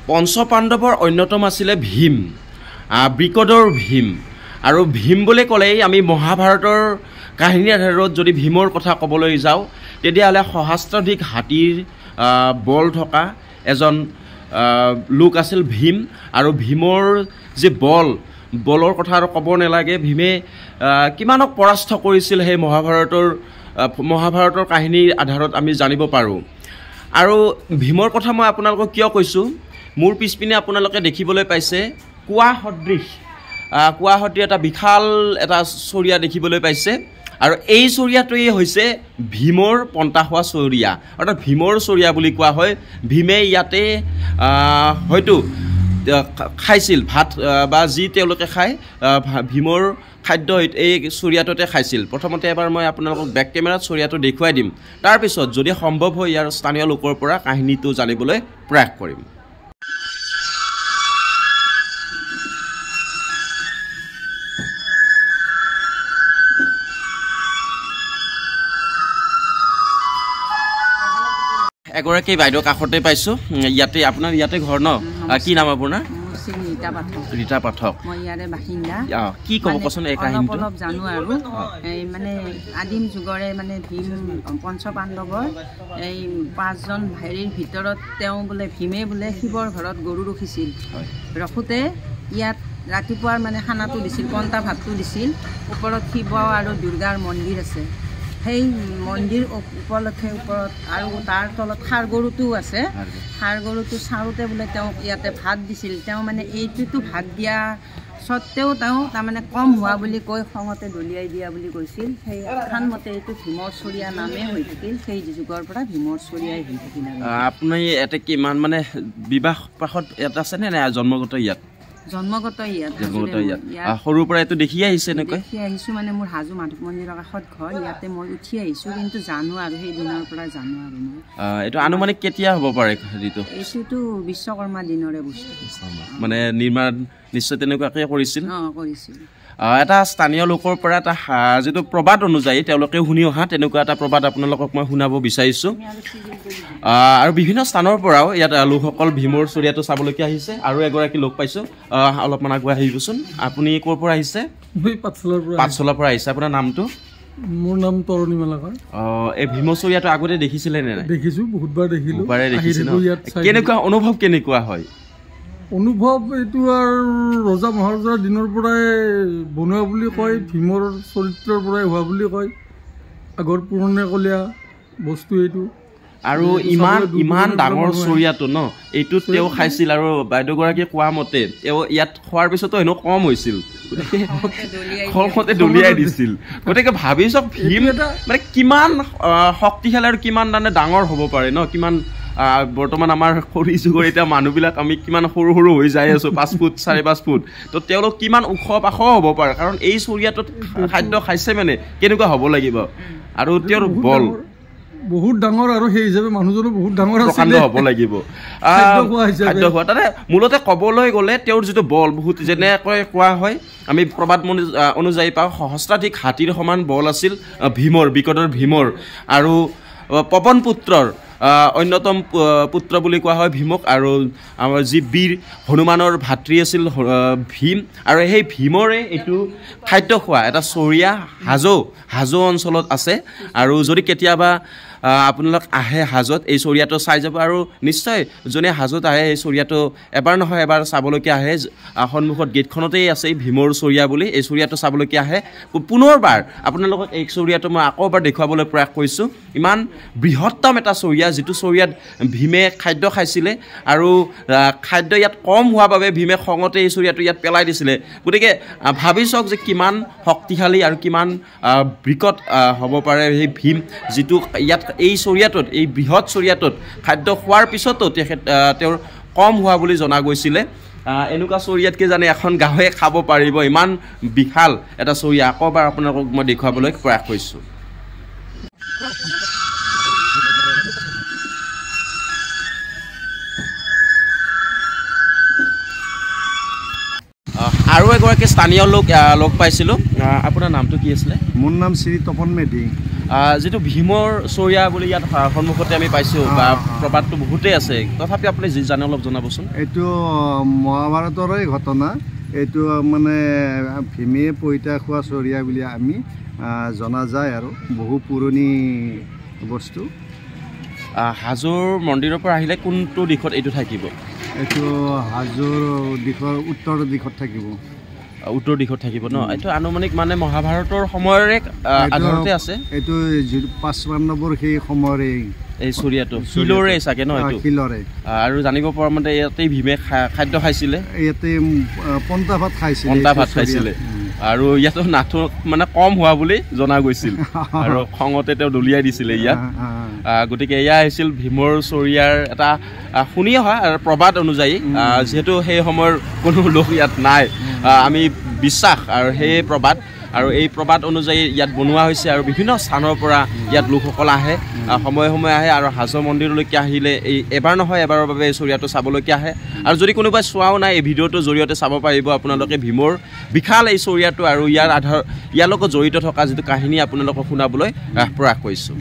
পঞ্চপাণ্ডৱৰ অন্যতম আছিলে ভীম, বিকটৰ ভীম। আৰু ভীম বুলি ক'লেই আমি মহাভাৰতৰ কাহিনী আধাৰত যদি ভীমৰ কথা ক'বলৈ যাওঁ তেতিয়াহ'লে সহস্ৰাধিক হাতীৰ বল থকা এজন লোক আছিল ভীম। আৰু ভীমৰ যে বলৰ কথা আৰু ক'ব নালাগে। ভীমে কিমানক পৰাস্ত কৰিছিল সেই মহাভাৰতৰ কাহিনীৰ আধাৰত আমি জানিব পাৰোঁ। আৰু ভীমৰ কথা মই আপোনালোকক কিয় কৈছোঁ, মোৰ পিছপিনে আপোনালোকে দেখিবলৈ পাইছে কুঁৱা সদৃশ এটা বিশাল এটা চৰিয়া দেখিবলৈ পাইছে। আৰু এই চৰিয়াটোৱেই হৈছে ভীমৰ পন্তা হোৱা চৰিয়া, অৰ্থাৎ ভীমৰ চৰিয়া বুলি কোৱা হয়। ভীমে ইয়াতে হয়তো খাইছিল ভাত বা যি তেওঁলোকে খায় ভীমৰ খাদ্য এই চৰিয়াটোতে খাইছিল। প্ৰথমতে এবাৰ মই আপোনালোকক বেক কেমেৰাত চৰিয়াটো দেখুৱাই দিম, তাৰপিছত যদি সম্ভৱ হয় ইয়াৰ স্থানীয় লোকৰ পৰা কাহিনীটো জানিবলৈ প্ৰয়াস কৰিম। এগৰাকী বাইদেউ কাষতে পাইছোঁ, ইয়াতে আপোনাৰ ইয়াতে ঘৰ ন? কি নাম আপোনাৰ? ৰীতা পাঠক। মই ইয়াৰে বাসিন্দা। কি ক'ব কচোন এই কাহিনীটো? অলপ জানো আৰু এই মানে আদিম যুগৰে মানে ভীম পঞ্চপাণ্ডৱৰ এই 5জন ভাইৰ ভিতৰত তেওঁ বোলে ভীমে বোলে শিৱৰ ঘৰত গৰু ৰখিছিল। ৰখোতে ইয়াত ৰাতিপুৱাৰ মানে খানাটো দিছিল, পন্তা ভাতটো দিছিল। ওপৰত শিৱ আৰু দুৰ্গাৰ মন্দিৰ আছে, সেই মন্দিৰ উপলক্ষে ওপৰত আৰু তাৰ তলত ষাঁড় গৰুটোও আছে। ষাঁড় গৰুটো চাওঁতে বোলে তেওঁক ইয়াতে ভাত দিছিল। তেওঁ মানে এইটোতো ভাত দিয়া স্বত্তেও তেওঁ তাৰমানে কম হোৱা বুলি কৈ খঙতে দলিয়াই দিয়া বুলি কৈছিল। সেই আখ্যান মতে এইটো ভীমৰ চৰিয়া নামে হৈ থাকিল। সেই যুগৰ পৰা ভীমৰ চৰিয়াই হৈ থাকিল। আপুনি ইয়াতে কিমান মানে বিবাহ পাশত ইয়াত আছে নে জন্মগত ইয়াত? জন্মগত ইয়াত। সৰুৰ পৰা এইটো দেখি আহিছে? দেখি আহিছোঁ মানে মোৰ হাজো মাধৱ মন্দিৰৰ কাষত ঘৰ, ইয়াতে মই উঠি আহিছোঁ, কিন্তু জানো আৰু সেই দিনৰ পৰা জানো আৰু মই। এইটো আনুমানিক কেতিয়া হ'ব পাৰে হেৰিটো? এইটোতো বিশ্বকৰ্মা দিনৰে বস্তু, মানে নিৰ্মাণ নিশ্চয় তেনেকুৱাকৈ কৰিছিল। কৰিছিল। এটা স্থানীয় লোকৰ পৰা এটা যিটো প্ৰবাদ অনুযায়ী তেওঁলোকে শুনি অহা তেনেকুৱা এটা প্ৰবাদ আপোনালোকক মই শুনাব বিচাৰিছোঁ। আৰু বিভিন্ন স্থানৰ পৰাও ইয়াত লোকসকল ভীমৰ চৰিয়াটো চাবলৈকে আহিছে। আৰু এগৰাকী লোক পাইছোঁ, অলপমান আগুৱাই আহিবচোন। আপুনি ক'ৰ পৰা আহিছে? পাঠশালাৰ পৰা আহিছে। আপোনাৰ নামটো? মোৰ নাম তৰণী মেলাকাৰ। এই ভীমৰ চৰিয়াটো আগতে দেখিছিলে নে নাই? দেখিছোঁ, বহুতবাৰ দেখিলোঁ। কেনেকুৱা অনুভৱ কেনেকুৱা হয়? অনুভৱ এইটো আৰু ৰজা মহাৰজাৰ দিনৰ পৰাই বনোৱা বুলি কয়, ভীমৰ চৰিত্ৰৰ পৰাই হোৱা বুলি কয়। আগৰ পুৰণিকলীয়া বস্তু এইটো। আৰু ইমান ডাঙৰ চৰিয়াটো ন, এইটোত তেওঁ খাইছিল। আৰু বাইদেউগৰাকীয়ে কোৱা মতে তেওঁ ইয়াত খোৱাৰ পিছতো এনেও কম হৈছিল, গতিকে খংতে দলিয়াই দিছিল। গতিকে ভাবি চাওক ভীম মানে কিমান শক্তিশালী আৰু কিমান মানে ডাঙৰ হ'ব পাৰে ন। কিমান বৰ্তমান আমাৰ সৰু যুগৰ এতিয়া মানুহবিলাক আমি কিমান সৰু সৰু হৈ যাই আছোঁ, 5 ফুট 4.5 ফুট। তো তেওঁলোক কিমান ওখ পাখ হ'ব পাৰে, কাৰণ এই চৰিয়াটোত খাদ্য খাইছে মানে কেনেকুৱা হ'ব লাগিব। আৰু তেওঁৰ বল বহুত ডাঙৰ, আৰু সেই হিচাপে মানুহজনো বহুত ডাঙৰ হ'ব লাগিব খাদ্য খোৱা। তাতে মূলতে ক'বলৈ গ'লে তেওঁৰ যিটো বল বহুত, যেনেকৈ কোৱা হয় আমি প্ৰবাদ অনুযায়ী পাওঁ, সহস্ৰাধিক হাতীৰ সমান বল আছিল ভীমৰ, বিকটৰ ভীমৰ। আৰু পৱন পুত্ৰৰ অন্যতম পুত্ৰ বুলি কোৱা হয় ভীমক। আৰু আমাৰ যি বীৰ হনুমানৰ ভাতৃ আছিল ভীম। আৰু সেই ভীমৰে এইটো খাদ্য খোৱা এটা চৰিয়া হাজো অঞ্চলত আছে। আৰু যদি কেতিয়াবা আপোনালোক আহে হাজোত, এই চৰিয়াটো চাই যাব। আৰু নিশ্চয় যোনে হাজোত আহে এই চৰিয়াটো এবাৰ নহয় এবাৰ চাবলৈকে আহে। সন্মুখত গেটখনতেই আছে ভীমৰ চৰিয়া বুলি, এই চৰিয়াটো চাবলৈকে আহে। পুনৰবাৰ আপোনালোকক এই চৰিয়াটো মই আকৌ এবাৰ দেখুৱাবলৈ প্ৰয়াস কৰিছোঁ। ইমান বৃহত্তম এটা চৰিয়া, যিটো চৰিয়াত ভীমে খাদ্য খাইছিলে। আৰু খাদ্য ইয়াত কম হোৱাৰ বাবে ভীমে খঙতে এই চৰিয়াটো ইয়াত পেলাই দিছিলে। গতিকে ভাবি চাওক যে কিমান শক্তিশালী আৰু কিমান বিকট হ'ব পাৰে সেই ভীম, যিটো ইয়াত এই চৰিয়াটোত, এই বৃহৎ চৰিয়াটোত খাদ্য খোৱাৰ পিছতো তেওঁৰ কম হোৱা বুলি জনা গৈছিলে। এনেকুৱা চৰিয়াতকৈ জানে এখন গাঁৱে খাব পাৰিব, ইমান বিশাল এটা চৰিয়া। আকৌ এবাৰ আপোনালোকক মই দেখুৱাবলৈ প্ৰয়াস কৰিছোঁ। আৰু এগৰাকী স্থানীয় লোক পাইছিলোঁ। আপোনাৰ নামটো কি আছিলে? মোৰ নাম শ্ৰী তপন মেধি। যিটো ভীমৰ চৰিয়া বুলি ইয়াত সন্মুখতে আমি পাইছোঁ বা প্ৰবাদটো বহুতেই আছে, তথাপি আপুনি যি জানে অলপ জনাবচোন। এইটো মহাভাৰতৰে ঘটনা। এইটো মানে ভীমে পইতা খোৱা চৰিয়া বুলি আমি জনা যায় আৰু বহু পুৰণি বস্তু। হাজোৰ মন্দিৰৰ পৰা আহিলে কোনটো দিশত এইটো থাকিব? এইটো হাজোৰ দিশৰ উত্তৰ দিশত থাকিব। উত্তৰ দিশত থাকিব ন? এইটো আনুমানিক মানে মহাভাৰতৰ সময়ৰে আধাৰতে আছে। এইটো ৫ পাণ্ডৱৰ সেই সময়ৰে এই চৰিয়াটো শিলৰে চাগে ন? এইটো শিলৰে। আৰু জানিব পৰা মতে ইয়াতেই ভীমে খাদ্য খাইছিলে, ইয়াতে পন্তা ভাত খাইছিলে আৰু ইয়াতো নাথো মানে কম হোৱা বুলি জনা গৈছিল আৰু খঙতে তেওঁ দলিয়াই দিছিলে ইয়াত। গতিকে এয়া আহিছিল ভীমৰ চৰিয়াৰ এটা শুনি অহা প্ৰবাদ অনুযায়ী, যিহেতু সেই সময়ৰ কোনো লোক ইয়াত নাই, আমি বিশ্বাস আৰু সেই প্ৰবাদ আৰু এই প্ৰবাদ অনুযায়ী ইয়াত বনোৱা হৈছে আৰু বিভিন্ন স্থানৰ পৰা ইয়াত লোকসকল আহে, সময়ে সময়ে আহে আৰু হাজো মন্দিৰলৈকে আহিলে এই এবাৰ নহয় এবাৰৰ বাবে এই চৰিয়াটো চাবলৈকে আহে। আৰু যদি কোনোবাই চোৱাও নাই, এই ভিডিঅ'টোৰ জৰিয়তে চাব পাৰিব আপোনালোকে ভীমৰ বিশাল এই চৰিয়াটো আৰু ইয়াৰ লগত জড়িত থকা যিটো কাহিনী আপোনালোকক শুনাবলৈ প্ৰয়াস কৰিছোঁ।